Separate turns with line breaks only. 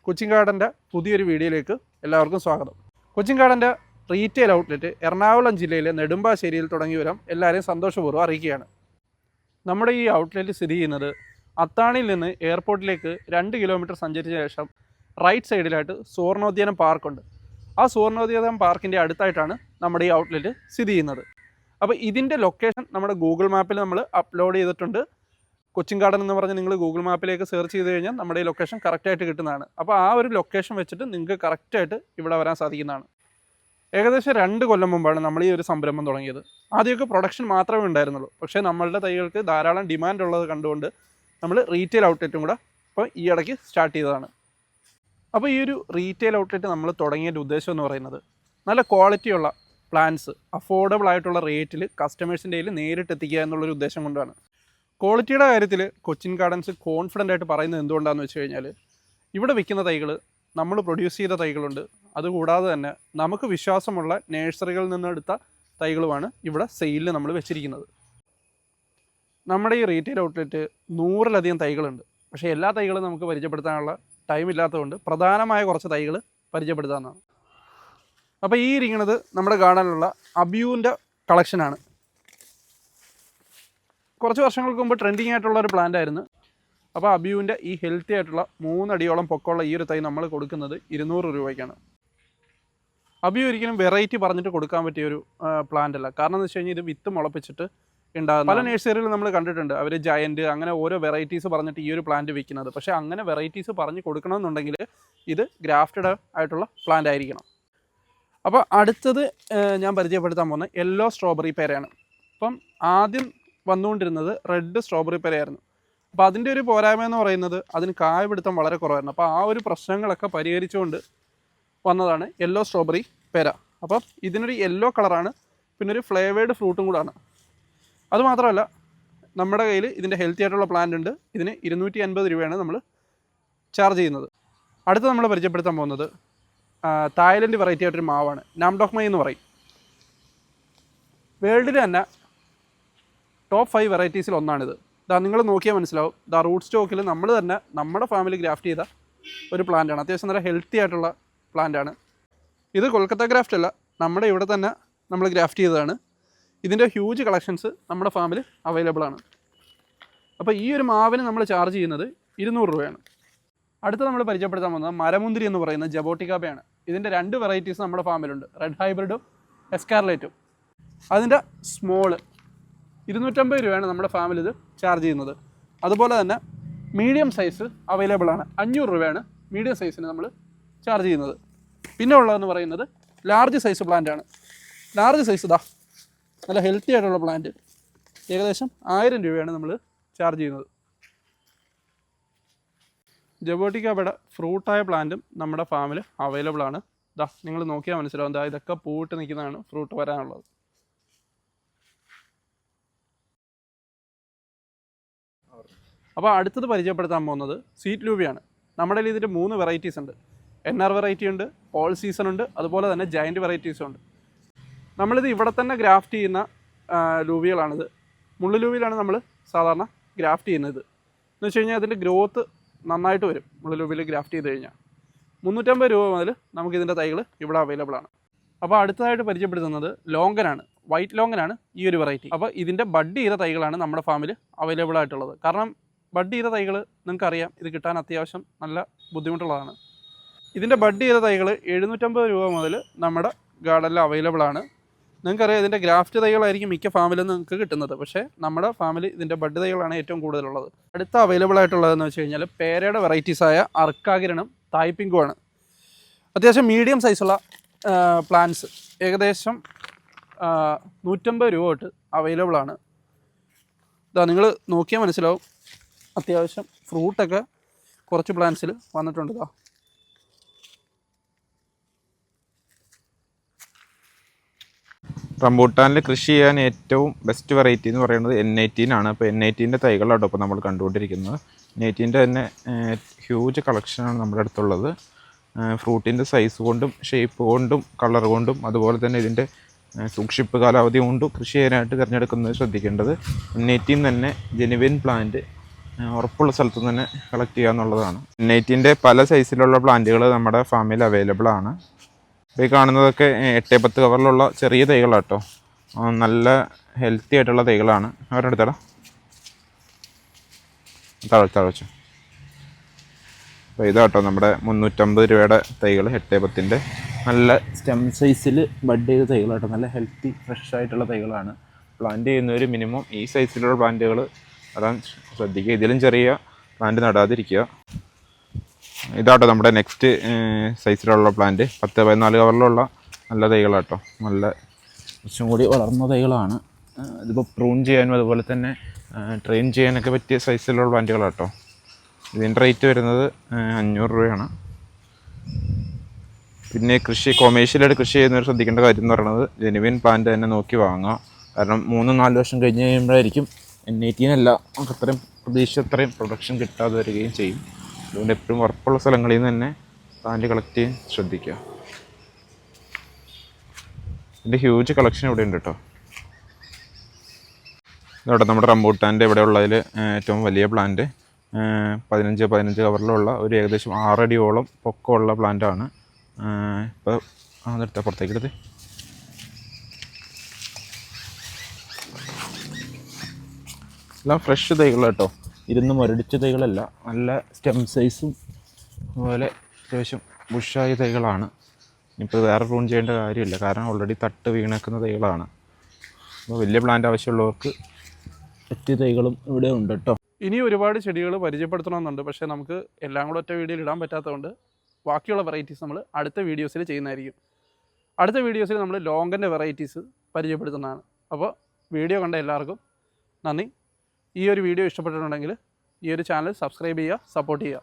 കൊച്ചിൻ ഗാർഡൻ്റെ പുതിയൊരു വീഡിയോയിലേക്ക് എല്ലാവർക്കും സ്വാഗതം. കൊച്ചിൻ ഗാർഡൻ്റെ റീറ്റെയിൽ ഔട്ട്ലെറ്റ് എറണാകുളം ജില്ലയിലെ നെടുമ്പാശ്ശേരിയിൽ തുടങ്ങി വരാം എല്ലാവരെയും സന്തോഷപൂർവ്വം അറിയിക്കുകയാണ്. നമ്മുടെ ഈ ഔട്ട്ലെറ്റ് സ്ഥിതി ചെയ്യുന്നത് അത്താണിയിൽ നിന്ന് എയർപോർട്ടിലേക്ക് 2 കിലോമീറ്റർ സഞ്ചരിച്ച ശേഷം റൈറ്റ് സൈഡിലായിട്ട് സുവർണോദ്യാനം പാർക്കുണ്ട്. ആ സുവർണോദ്യാനം പാർക്കിൻ്റെ അടുത്തായിട്ടാണ് നമ്മുടെ ഈ ഔട്ട്ലെറ്റ് സ്ഥിതി ചെയ്യുന്നത്. അപ്പോൾ ഇതിൻ്റെ ലൊക്കേഷൻ നമ്മുടെ ഗൂഗിൾ മാപ്പിൽ നമ്മൾ അപ്ലോഡ് ചെയ്തിട്ടുണ്ട്. കൊച്ചിൻ ഗാർഡൻ എന്ന് പറഞ്ഞ് നിങ്ങൾ ഗൂഗിൾ മാപ്പിലേക്ക് സെർച്ച് ചെയ്ത് കഴിഞ്ഞാൽ നമ്മുടെ ഈ ലൊക്കേഷൻ കറക്റ്റായിട്ട് കിട്ടുന്നതാണ്. അപ്പോൾ ആ ഒരു ലൊക്കേഷൻ വെച്ചിട്ട് നിങ്ങൾക്ക് കറക്റ്റായിട്ട് ഇവിടെ വരാൻ സാധിക്കുന്നതാണ്. ഏകദേശം 2 കൊല്ലം മുമ്പാണ് നമ്മൾ ഈ ഒരു സംരംഭം തുടങ്ങിയത്. ആദ്യമൊക്കെ പ്രൊഡക്ഷൻ മാത്രമേ ഉണ്ടായിരുന്നുള്ളൂ. പക്ഷേ നമ്മളുടെ തൈകൾക്ക് ധാരാളം ഡിമാൻഡ് ഉള്ളത് കണ്ടുകൊണ്ട് നമ്മൾ റീറ്റെയിൽ ഔട്ട്ലെറ്റും കൂടെ ഇപ്പോൾ ഈ ഇടയ്ക്ക് സ്റ്റാർട്ട് ചെയ്തതാണ്. അപ്പോൾ ഈ ഒരു റീറ്റെയിൽ ഔട്ട്ലെറ്റ് നമ്മൾ തുടങ്ങിയതിൻ്റെ ഉദ്ദേശം എന്ന് പറയുന്നത് നല്ല ക്വാളിറ്റിയുള്ള പ്ലാന്റ്സ് അഫോർഡബിൾ ആയിട്ടുള്ള റേറ്റിൽ കസ്റ്റമേഴ്സിൻ്റെ കയ്യിൽ നേരിട്ട് എത്തിക്കുക എന്നുള്ളൊരു ഉദ്ദേശം കൊണ്ടാണ്. ക്വാളിറ്റിയുടെ കാര്യത്തിൽ കൊച്ചിൻ ഗാർഡൻസ് കോൺഫിഡൻ്റ് ആയിട്ട് പറയുന്നത് എന്തുകൊണ്ടാണെന്ന് വെച്ച് കഴിഞ്ഞാൽ ഇവിടെ വിൽക്കുന്ന തൈകൾ നമ്മൾ പ്രൊഡ്യൂസ് ചെയ്ത തൈകളുണ്ട്. അതുകൂടാതെ തന്നെ നമുക്ക് വിശ്വാസമുള്ള നേഴ്സറികളിൽ നിന്നെടുത്ത തൈകളുമാണ് ഇവിടെ സെയിലിൽ നമ്മൾ വെച്ചിരിക്കുന്നത്. നമ്മുടെ ഈ റീറ്റെയിൽ ഔട്ട്ലെറ്റ് 100-ലധികം തൈകളുണ്ട്. പക്ഷേ എല്ലാ തൈകളും നമുക്ക് പരിചയപ്പെടുത്താനുള്ള ടൈം ഇല്ലാത്തതുകൊണ്ട് പ്രധാനമായ കുറച്ച് തൈകൾ പരിചയപ്പെടുത്താമെന്നാണ്. അപ്പോൾ ഈ ഇരിക്കുന്നത് നമ്മുടെ ഗാർഡനിലുള്ള അബ്യൂവിൻ്റെ കളക്ഷനാണ്. കുറച്ച് വർഷങ്ങൾക്ക് മുമ്പ് ട്രെൻഡിങ് ആയിട്ടുള്ള ഒരു പ്ലാന്റ് ആയിരുന്നു. അപ്പോൾ അബ്യൂവിൻ്റെ ഈ ഹെൽത്തി ആയിട്ടുള്ള 3 അടിയോളം പൊക്കമുള്ള ഈ ഒരു തൈ നമ്മൾ കൊടുക്കുന്നത് 200 രൂപയ്ക്കാണ്. അബ്യൂ ഒരിക്കലും വെറൈറ്റി പറഞ്ഞിട്ട് കൊടുക്കാൻ പറ്റിയൊരു പ്ലാന്റ് അല്ല. കാരണം എന്ന് വെച്ച് കഴിഞ്ഞാൽ ഇത് വിത്ത് മുളപ്പിച്ചിട്ട് ഉണ്ടാകുന്ന പല നേഴ്സറികളിൽ നമ്മൾ കണ്ടിട്ടുണ്ട്. അവർ ജയൻറ്റ് അങ്ങനെ ഓരോ വെറൈറ്റീസ് പറഞ്ഞിട്ട് ഈ ഒരു പ്ലാന്റ് വിൽക്കുന്നത്. പക്ഷേ അങ്ങനെ വെറൈറ്റീസ് പറഞ്ഞ് കൊടുക്കണമെന്നുണ്ടെങ്കിൽ ഇത് ഗ്രാഫ്റ്റഡ് ആയിട്ടുള്ള പ്ലാന്റ് ആയിരിക്കണം. അപ്പോൾ അടുത്തത് ഞാൻ പരിചയപ്പെടുത്താൻ പോകുന്നത് യെല്ലോ സ്ട്രോബെറി പേരയാണ്. അപ്പം ആദ്യം വന്നുകൊണ്ടിരുന്നത് റെഡ് സ്ട്രോബെറി പേരയായിരുന്നു. അപ്പോൾ അതിൻ്റെ ഒരു പോരായ്മ എന്ന് പറയുന്നത് അതിന് കായ പിടുത്തം വളരെ കുറവായിരുന്നു. അപ്പോൾ ആ ഒരു പ്രശ്നങ്ങളൊക്കെ പരിഹരിച്ചുകൊണ്ട് വന്നതാണ് യെല്ലോ സ്ട്രോബെറി പേര. അപ്പം ഇതിനൊരു യെല്ലോ കളറാണ്, പിന്നെ ഒരു ഫ്ലേവേഡ് ഫ്രൂട്ടും കൂടാണ്. അതുമാത്രമല്ല നമ്മുടെ കയ്യിൽ ഇതിൻ്റെ ഹെൽത്തി ആയിട്ടുള്ള പ്ലാന്റ് ഉണ്ട്. ഇതിന് 250 രൂപയാണ് നമ്മൾ ചാർജ് ചെയ്യുന്നത്. അടുത്ത് നമ്മൾ പരിചയപ്പെടുത്താൻ പോകുന്നത് തായ്ലൻഡ് വെറൈറ്റി ആയിട്ടൊരു മാവാണ്. നാംഡോക്മൈ എന്ന് പറയും. വേൾഡിൽ തന്നെ ടോപ്പ് 5 വെറൈറ്റീസിൽ ഒന്നാണിത്. നിങ്ങൾ നോക്കിയാൽ മനസ്സിലാവും. റൂട്ട് സ്റ്റോക്കിൽ നമ്മൾ തന്നെ നമ്മുടെ ഫാമിലി ഗ്രാഫ്റ്റ് ചെയ്ത ഒരു പ്ലാന്റാണ്. അത്യാവശ്യം നല്ല ഹെൽത്തി ആയിട്ടുള്ള പ്ലാന്റാണ്. ഇത് കൊൽക്കത്ത ഗ്രാഫ്റ്റ് അല്ല, നമ്മുടെ ഇവിടെ തന്നെ നമ്മൾ ഗ്രാഫ്റ്റ് ചെയ്തതാണ്. ഇതിൻ്റെ ഹ്യൂജ് കളക്ഷൻസ് നമ്മുടെ ഫാമിൽ അവൈലബിൾ ആണ്. അപ്പോൾ ഈ ഒരു മാവിന് നമ്മൾ ചാർജ് ചെയ്യുന്നത് 200 രൂപയാണ്. അടുത്ത് നമ്മൾ പരിചയപ്പെടുത്താൻ പോകുന്നത് മരമുന്തിരി എന്ന് പറയുന്ന ജബോട്ടിക്കാബയാണ്. ഇതിൻ്റെ 2 വെറൈറ്റീസ് നമ്മുടെ ഫാമിലുണ്ട്, റെഡ് ഹൈബ്രിഡും എസ്കാർലൈറ്റും. അതിൻ്റെ സ്മോള് 250 രൂപയാണ് നമ്മുടെ ഫാമിൽ ഇത് ചാർജ് ചെയ്യുന്നത്. അതുപോലെ തന്നെ മീഡിയം സൈസ് അവൈലബിൾ ആണ്. 500 രൂപയാണ് മീഡിയം സൈസിന് നമ്മൾ ചാർജ് ചെയ്യുന്നത്. പിന്നെ ഉള്ളതെന്ന് പറയുന്നത് ലാർജ് സൈസ് പ്ലാന്റ് ആണ്. ലാർജ് സൈസ് നല്ല ഹെൽത്തി ആയിട്ടുള്ള പ്ലാന്റ് ഏകദേശം 1000 രൂപയാണ് നമ്മൾ ചാർജ് ചെയ്യുന്നത്. ജബോട്ടിക്കാബയുടെ ഫ്രൂട്ടായ പ്ലാന്റും നമ്മുടെ ഫാമിൽ അവൈലബിൾ ആണ്. നിങ്ങൾ നോക്കിയാൽ മനസ്സിലാവും. ഇതൊക്കെ പൂവിട്ട് നിൽക്കുന്നതാണ് ഫ്രൂട്ട് വരാനുള്ളത്. അപ്പോൾ അടുത്തത് പരിചയപ്പെടുത്താൻ പോകുന്നത് സ്വീറ്റ് ലൂബിയാണ്. നമ്മുടെ കയ്യിൽ ഇതിൻ്റെ 3 വെറൈറ്റീസ് ഉണ്ട്. NR വെറൈറ്റി ഉണ്ട്, ഓൾ സീസൺ ഉണ്ട്, അതുപോലെ തന്നെ ജയൻറ്റ് വെറൈറ്റീസും ഉണ്ട്. നമ്മളിത് ഇവിടെ തന്നെ ഗ്രാഫ്റ്റ് ചെയ്യുന്ന ലൂബികളാണിത്. മുള്ളു ലൂബിയിലാണ് നമ്മൾ സാധാരണ ഗ്രാഫ്റ്റ് ചെയ്യുന്നത്. എന്ന് വെച്ച് കഴിഞ്ഞാൽ അതിൻ്റെ ഗ്രോത്ത് നന്നായിട്ട് വരും. മുള്ളു ലൂബിയിൽ ഗ്രാഫ്റ്റ് ചെയ്ത് കഴിഞ്ഞാൽ 350 രൂപ മുതൽ നമുക്കിതിൻ്റെ തൈകൾ ഇവിടെ അവൈലബിൾ ആണ്. അപ്പോൾ അടുത്തതായിട്ട് പരിചയപ്പെടുത്തുന്നത് ലോങ്കനാണ്. വൈറ്റ് ലോങ്കനാണ് ഈ ഒരു വെറൈറ്റി. അപ്പോൾ ഇതിൻ്റെ ബഡ് ചെയ്ത തൈകളാണ് നമ്മുടെ ഫാമിൽ അവൈലബിൾ ആയിട്ടുള്ളത്. കാരണം ബഡ് ചെയ്ത തൈകൾ നിങ്ങൾക്കറിയാം, ഇത് കിട്ടാൻ അത്യാവശ്യം നല്ല ബുദ്ധിമുട്ടുള്ളതാണ്. ഇതിൻ്റെ ബഡ് ചെയ്ത തൈകൾ 750 രൂപ മുതൽ നമ്മുടെ ഗാർഡനിൽ അവൈലബിൾ ആണ്. നിങ്ങൾക്കറിയാം, ഇതിൻ്റെ ഗ്രാഫ്റ്റ് തൈകളായിരിക്കും മിക്ക ഫാമിലും നിങ്ങൾക്ക് കിട്ടുന്നത്. പക്ഷേ നമ്മുടെ ഫാമിലി ഇതിൻ്റെ ബഡ് തൈകളാണ് ഏറ്റവും കൂടുതലുള്ളത്. അടുത്ത അവൈലബിൾ ആയിട്ടുള്ളതെന്ന് വെച്ച് കഴിഞ്ഞാൽ പേരയുടെ വെറൈറ്റീസായ അർക്കാകിരണും തായ്പിങ്കുമാണ്. അത്യാവശ്യം മീഡിയം സൈസുള്ള പ്ലാന്റ്സ് ഏകദേശം 150 രൂപ തൊട്ട് അവൈലബിൾ ആണ്. നിങ്ങൾ നോക്കിയാൽ മനസ്സിലാവും. അത്യാവശ്യം ഫ്രൂട്ടൊക്കെ കുറച്ച് പ്ലാന്റ്സിൽ വന്നിട്ടുണ്ട്.
റംബൂട്ടാനിൽ കൃഷി ചെയ്യാൻ ഏറ്റവും ബെസ്റ്റ് വെറൈറ്റി എന്ന് പറയുന്നത് N18 ആണ്. അപ്പോൾ N18ൻ്റെ തൈകളാണ് ഇപ്പോൾ നമ്മൾ കണ്ടുകൊണ്ടിരിക്കുന്നത്. N18ൻ്റെ തന്നെ ഹ്യൂജ് കളക്ഷനാണ് നമ്മുടെ അടുത്തുള്ളത്. ഫ്രൂട്ടിൻ്റെ സൈസ് കൊണ്ടും ഷേപ്പ് കൊണ്ടും കളർ കൊണ്ടും അതുപോലെ തന്നെ ഇതിൻ്റെ സൂക്ഷിപ്പ് കാലാവധി കൊണ്ടും കൃഷി ചെയ്യാനായിട്ട് തിരഞ്ഞെടുക്കുന്നത് ശ്രദ്ധിക്കേണ്ടത്. N18 തന്നെ ജെനുവിൻ പ്ലാന്റ് ഉറപ്പുള്ള സ്ഥലത്ത് നിന്ന് തന്നെ കളക്ട് ചെയ്യുക എന്നുള്ളതാണ്. N18ൻ്റെ പല സൈസിലുള്ള പ്ലാന്റുകൾ നമ്മുടെ ഫാമിൽ അവൈലബിൾ ആണ്. ഇപ്പോൾ ഈ കാണുന്നതൊക്കെ 8-10 കവറിലുള്ള ചെറിയ തൈകളാട്ടോ. നല്ല ഹെൽത്തി ആയിട്ടുള്ള തൈകളാണ്. അവരുടെ അടുത്തടാ തഴച്ചു. അപ്പോൾ ഇതാട്ടോ നമ്മുടെ 350 രൂപയുടെ തൈകൾ 8-10ൻ്റെ നല്ല സ്റ്റെം സൈസിൽ ബഡ് ചെയ്ത തൈകളാട്ടോ. നല്ല ഹെൽത്തി ഫ്രഷ് ആയിട്ടുള്ള തൈകളാണ്. പ്ലാന്റ് ചെയ്യുന്നവർ മിനിമം ഈ സൈസിലുള്ള പ്ലാന്റുകൾ നടാൻ ശ്രദ്ധിക്കുക. ഇതിലും ചെറിയ പ്ലാന്റ് നടാതിരിക്കുക. ഇതാട്ടോ നമ്മുടെ നെക്സ്റ്റ് സൈസിലുള്ള പ്ലാന്റ് 10-14 കവറിലുള്ള നല്ല തൈകളാട്ടോ. നല്ല കുറച്ചും കൂടി വളർന്ന തൈകളാണ്. ഇതിപ്പോൾ പ്രൂൺ ചെയ്യാനും അതുപോലെ തന്നെ ട്രെയിൻ ചെയ്യാനൊക്കെ പറ്റിയ സൈസിലുള്ള പ്ലാന്റുകളാട്ടോ. ഇതിൻ്റെ റേറ്റ് വരുന്നത് 500 രൂപയാണ്. പിന്നെ കൊമേഴ്ഷ്യലായിട്ട് കൃഷി ചെയ്യുന്നവർ ശ്രദ്ധിക്കേണ്ട കാര്യം എന്ന് പറയുന്നത് ജെനുവിൻ പ്ലാന്റ് തന്നെ നോക്കി വാങ്ങുക. കാരണം 3-4 വർഷം കഴിഞ്ഞ് കഴിയുമ്പോഴായിരിക്കും N18 അല്ല അത്രയും അത്രയും പ്രൊഡക്ഷൻ കിട്ടാതെ വരികയും ചെയ്യും. അതുകൊണ്ട് എപ്പോഴും ഉറപ്പുള്ള സ്ഥലങ്ങളിൽ നിന്ന് തന്നെ പ്ലാന്റ് കളക്ട് ചെയ്യാൻ ശ്രദ്ധിക്കുക. ഇതിൻ്റെ ഹ്യൂജ് കളക്ഷൻ ഇവിടെ ഉണ്ട് കേട്ടോ. ഇതോടെ നമ്മുടെ റംബൂട്ടാൻ്റെ ഇവിടെ ഉള്ളതിൽ ഏറ്റവും വലിയ പ്ലാന്റ് 15 കവറിലുള്ള ഒരു ഏകദേശം 6 അടിയോളം പൊക്കമുള്ള പ്ലാന്റാണ്. ഇപ്പോൾ അതെടുത്ത പുറത്തേക്ക് എടുത്ത് എല്ലാം ഫ്രഷ് തൈകൾ കേട്ടോ. ഇരുന്ന് മുരടിച്ച തൈകളല്ല, നല്ല സ്റ്റെം സൈസും അതുപോലെ അത്യാവശ്യം ബുഷായ തൈകളാണ്. ഇനിയിപ്പോൾ വേറെ പ്രൂൺ ചെയ്യേണ്ട കാര്യമില്ല, കാരണം ഓൾറെഡി തട്ട് വീണേക്കുന്ന തൈകളാണ്. അപ്പോൾ വലിയ പ്ലാന്റ് ആവശ്യമുള്ളവർക്ക് പറ്റിയ തൈകളും ഇവിടെ ഉണ്ട് കേട്ടോ.
ഇനി ഒരുപാട് ചെടികൾ പരിചയപ്പെടുത്തണമെന്നുണ്ട്, പക്ഷേ നമുക്ക് എല്ലാം കൂടെ ഒറ്റ വീഡിയോയിൽ ഇടാൻ പറ്റാത്തതുകൊണ്ട് ബാക്കിയുള്ള വെറൈറ്റീസ് നമ്മൾ അടുത്ത വീഡിയോസിൽ ചെയ്യുന്നതായിരിക്കും. അടുത്ത വീഡിയോസിൽ നമ്മൾ ലോങ്കൻ്റെ വെറൈറ്റീസ് പരിചയപ്പെടുത്തുന്നതാണ്. അപ്പോൾ വീഡിയോ കണ്ട എല്ലാവർക്കും നന്ദി. ഈ ഒരു വീഡിയോ ഇഷ്ടപ്പെട്ടിട്ടുണ്ടെങ്കിൽ ഈ ഒരു ചാനൽ സബ്സ്ക്രൈബ് ചെയ്യുക, സപ്പോർട്ട് ചെയ്യുക.